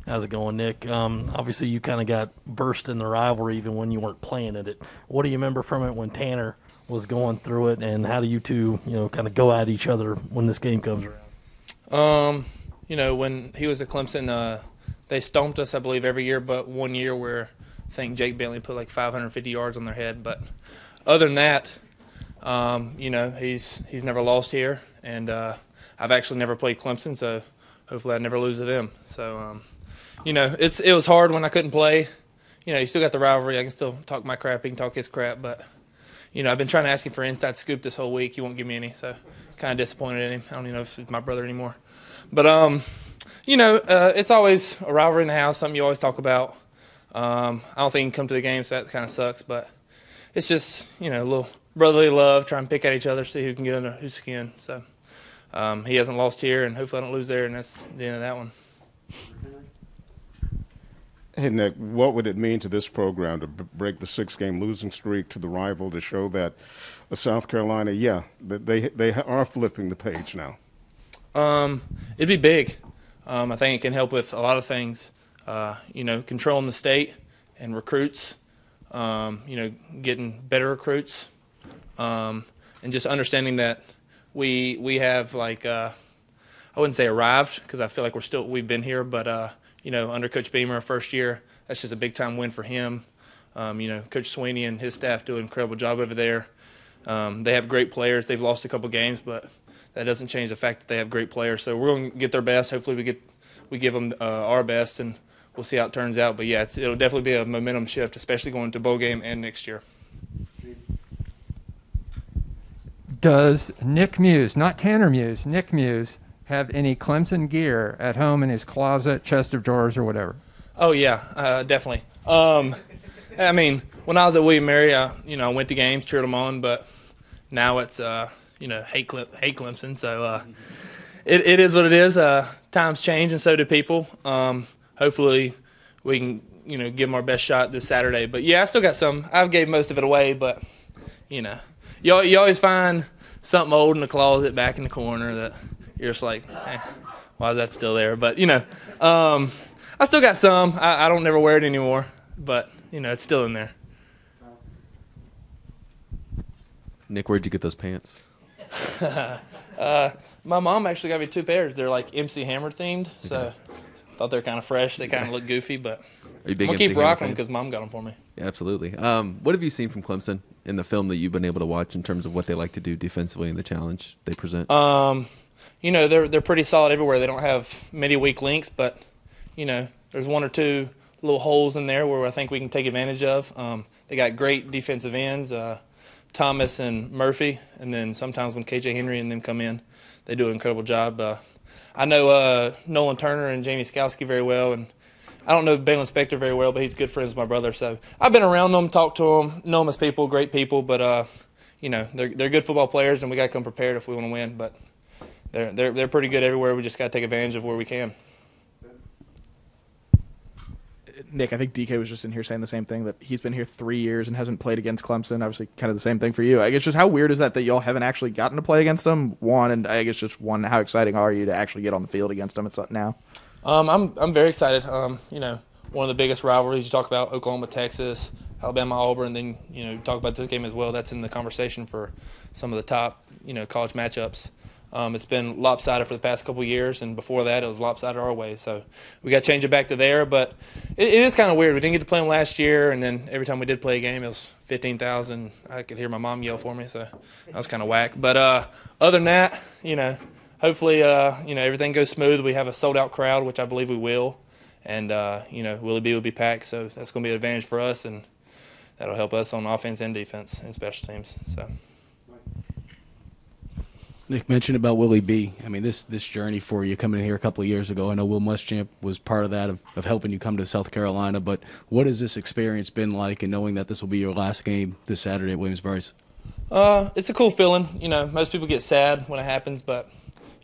How's it going, Nick? Obviously, you kind of got versed in the rivalry even when you weren't playing in it. What do you remember from it when Tanner was going through it, and how do you two, kind of go at each other when this game comes around? When he was at Clemson, they stomped us, I believe, every year but one year where I think Jake Bentley put like 550 yards on their head. But other than that, he's never lost here, and I've actually never played Clemson, so hopefully I never lose to them. So, it was hard when I couldn't play. You still got the rivalry. I can still talk my crap. He can talk his crap. But, I've been trying to ask him for an inside scoop this whole week. He won't give me any, so kind of disappointed in him. I don't even know if he's my brother anymore. But, it's always a rivalry in the house, something you always talk about. I don't think he can come to the game, so that kind of sucks. But it's just, a little brotherly love, trying to pick at each other, see who can get under whose skin. So he hasn't lost here, and hopefully I don't lose there, and that's the end of that one. Hey, Nick, what would it mean to this program to break the 6-game losing streak to the rival to show that South Carolina, that they are flipping the page now? It'd be big. I think it can help with a lot of things, controlling the state and recruits, getting better recruits, and just understanding that we have, I wouldn't say arrived because I feel like we've been here, but under Coach Beamer, first year, that's just a big-time win for him. Coach Sweeney and his staff do an incredible job over there. They have great players. They've lost a couple games, but that doesn't change the fact that they have great players. So we're going to get their best. Hopefully we give them our best, and we'll see how it turns out. But, yeah, it'll definitely be a momentum shift, especially going to bowl game and next year. Does Nick Muse, not Tanner Muse, Nick Muse, have any Clemson gear at home in his closet, chest of drawers, or whatever? Oh, yeah, definitely. When I was at William Mary, I went to games, cheered them on, but now it's, hate Clemson. So it is what it is. Times change, and so do people. Hopefully we can, give them our best shot this Saturday. But, yeah, I still got some. I've gave most of it away, but, you always find something old in the closet back in the corner that you're just like, why is that still there? But, I still got some. I don't never wear it anymore, but, it's still in there. Nick, where'd you get those pants? My mom actually got me 2 pairs. They're like MC Hammer themed, so thought they were kind of fresh. They kind of look goofy, but Are you big I'm going to MC keep Hammer rocking them fan? because Mom got them for me. Yeah, absolutely. What have you seen from Clemson in the film that you've been able to watch in terms of what they like to do defensively and the challenge they present? They're pretty solid everywhere. They don't have many weak links, but, there's 1 or 2 little holes in there where I think we can take advantage of. They got great defensive ends, Thomas and Murphy, and then sometimes when KJ Henry and them come in, they do an incredible job. I know Nolan Turner and Jamie Skowski very well, and I don't know Balin Spector very well, but he's good friends with my brother. So I've been around them, talked to them, know them as people, great people, but they're good football players, and we got to come prepared if we want to win. But they're pretty good everywhere. We just got to take advantage of where we can. Nick, I think DK was just in here saying the same thing, that he's been here 3 years and hasn't played against Clemson. Obviously, kind of the same thing for you. I guess just how weird is that y'all haven't actually gotten to play against them? One, and I guess just one, how exciting are you to actually get on the field against them now? I'm very excited. One of the biggest rivalries you talk about, Oklahoma, Texas, Alabama, Auburn. Then talk about this game as well. That's in the conversation for some of the top college matchups. It's been lopsided for the past couple of years, and before that it was lopsided our way. So we got to change it back to there. But it is kind of weird. We didn't get to play them last year, and then every time we did play a game, it was 15,000. I could hear my mom yell for me, so that was kind of whack. But other than that, hopefully everything goes smooth. We have a sold-out crowd, which I believe we will, and Willie B will be packed, so that's going to be an advantage for us, and that'll help us on offense and defense and special teams. So. Nick mentioned about Willie B. I mean, this journey for you coming in here a couple of years ago, I know Will Muschamp was part of that, of helping you come to South Carolina, but what has this experience been like, and knowing that this will be your last game this Saturday at Williams-Brice? It's a cool feeling. Most people get sad when it happens, but,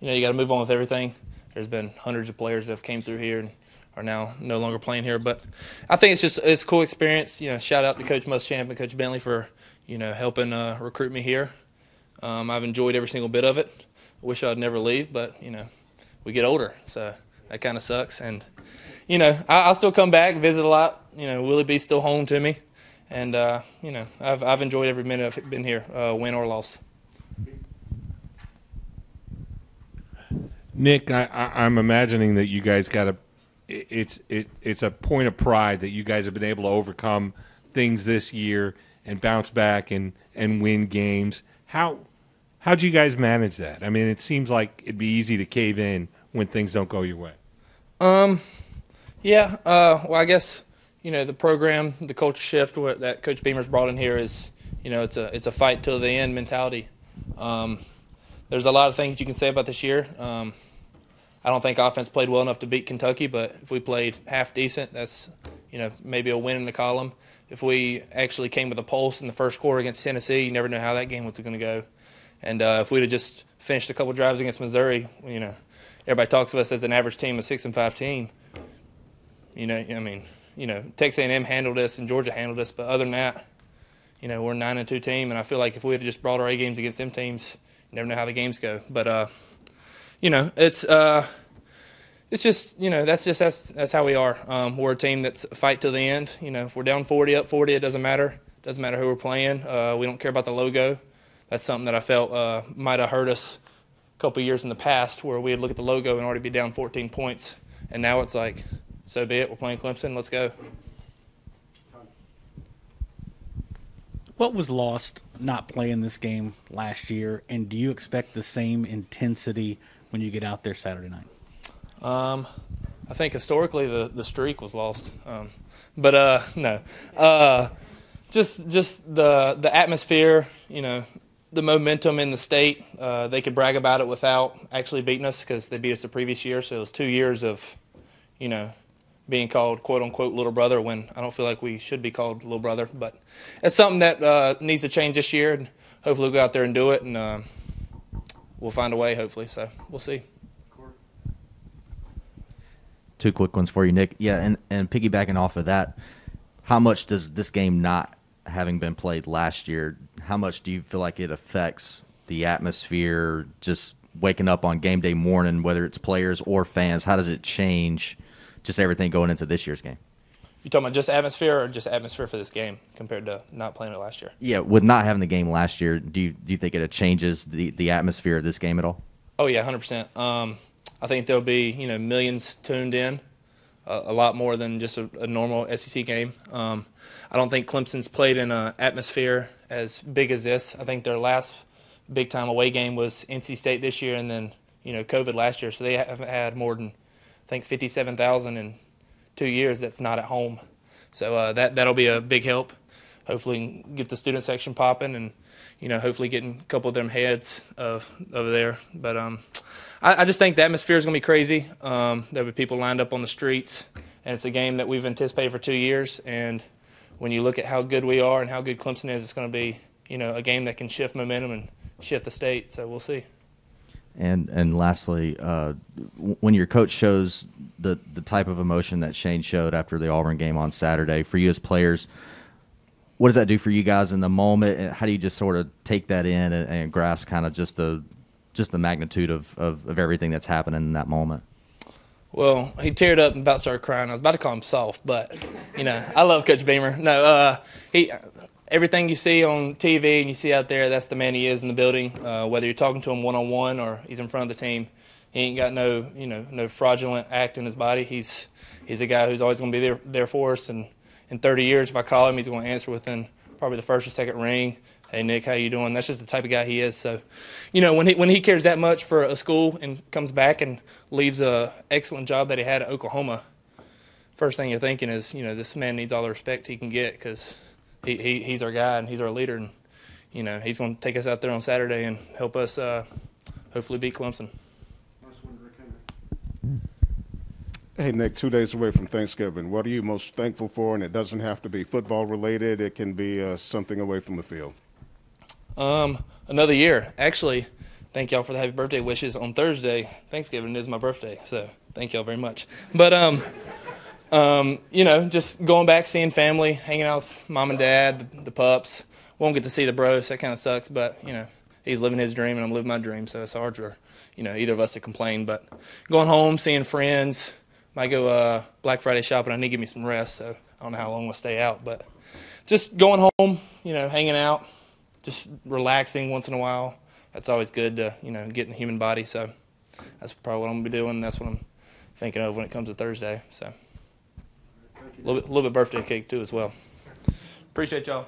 you got to move on with everything. There's been hundreds of players that have came through here and are now no longer playing here, but I think it's a cool experience. Shout out to Coach Muschamp and Coach Bentley for, helping recruit me here. I've enjoyed every single bit of it. I wish I'd never leave, but, we get older, so that kind of sucks. And, you know, I'll still come back, visit a lot. You know, Willie B's still home to me, and you know, I've enjoyed every minute I've been here, win or loss. Nick, I'm imagining that you guys got it's a point of pride that you guys have been able to overcome things this year and bounce back and win games. How'd you guys manage that? I mean, it seems like it'd be easy to cave in when things don't go your way. Yeah. Well, I guess, you know, the program, the culture shift that Coach Beamer's brought in here is, you know, it's a fight till the end mentality. There's a lot of things you can say about this year. I don't think offense played well enough to beat Kentucky, but if we played half decent, that's, you know, maybe a win in the column. If we actually came with a pulse in the first quarter against Tennessee, you never know how that game was going to go. And if we'd have just finished a couple drives against Missouri, you know, everybody talks of us as an average team, a 6-5 team. You know, I mean, you know, Texas A&M handled us and Georgia handled us, but other than that, you know, we're a 9-2 team, and I feel like if we had just brought our A games against them teams, you never know how the games go. But you know, it's just, you know, that's how we are. We're a team that's a fight to the end. You know, if we're down 40, up 40, it doesn't matter. It doesn't matter who we're playing. We don't care about the logo. That's something that I felt might have hurt us a couple of years in the past, where we'd look at the logo and already be down 14 points. And now it's like, so be it. We're playing Clemson. Let's go. What was lost not playing this game last year, and do you expect the same intensity when you get out there Saturday night? I think historically the streak was lost, but no, just the atmosphere, you know, the momentum in the state. They could brag about it without actually beating us, because they beat us the previous year. So it was 2 years of, you know, being called quote unquote little brother, when I don't feel like we should be called little brother. But it's something that needs to change this year, and hopefully we'll go out there and do it, and we'll find a way, hopefully. So we'll see. Two quick ones for you, Nick. Yeah, and piggybacking off of that, how much does this game not having been played last year, how much do you feel like it affects the atmosphere, just waking up on game day morning, whether it's players or fans? How does it change just everything going into this year's game? You talking about just atmosphere, or just atmosphere for this game compared to not playing it last year? Yeah, with not having the game last year, do you think it changes the atmosphere of this game at all? Oh yeah, 100%. I think there'll be, you know, millions tuned in, a lot more than just a normal SEC game. I don't think Clemson's played in an atmosphere as big as this. I think their last big time away game was NC State this year, and then, you know, COVID last year. So they haven't had more than, I think, 57,000 in 2 years that's not at home. So that'll be a big help. Hopefully get the student section popping, and, you know, hopefully getting a couple of them heads over there. But I just think the atmosphere is going to be crazy. There'll be people lined up on the streets, and it's a game that we've anticipated for 2 years. And when you look at how good we are and how good Clemson is, it's going to be, you know, a game that can shift momentum and shift the state. So we'll see. And lastly, when your coach shows the type of emotion that Shane showed after the Auburn game on Saturday, for you as players, what does that do for you guys in the moment? And how do you just sort of take that in and grasp kind of just the magnitude of everything that's happening in that moment? Well, he teared up and about started crying. I was about to call him soft, but, you know, I love Coach Beamer. No, everything you see on TV and you see out there, that's the man he is in the building. Whether you're talking to him one-on-one or he's in front of the team, he ain't got no fraudulent act in his body. He's a guy who's always going to be there for us. And in 30 years, if I call him, he's going to answer within probably the first or second ring. Hey, Nick, how you doing? That's just the type of guy he is. So, you know, when he cares that much for a school and comes back and leaves an excellent job that he had at Oklahoma, first thing you're thinking is, you know, this man needs all the respect he can get, because he's our guy and he's our leader. And, you know, he's going to take us out there on Saturday and help us hopefully beat Clemson. Hey, Nick, 2 days away from Thanksgiving. What are you most thankful for? And it doesn't have to be football related. It can be something away from the field. Another year. Actually, thank y'all for the happy birthday wishes on Thursday. Thanksgiving is my birthday, so thank y'all very much. But, you know, just going back, seeing family, hanging out with mom and dad, the pups. Won't get to see the bros. That kind of sucks, but, you know, he's living his dream and I'm living my dream, so it's hard for, you know, either of us to complain. But going home, seeing friends, might go Black Friday shopping. I need to give me some rest, so I don't know how long we'll stay out. But just going home, hanging out, just relaxing once in a while. That's always good to, get in the human body. So that's probably what I'm going to be doing. That's what I'm thinking of when it comes to Thursday. So a little bit birthday cake too as well. Appreciate y'all.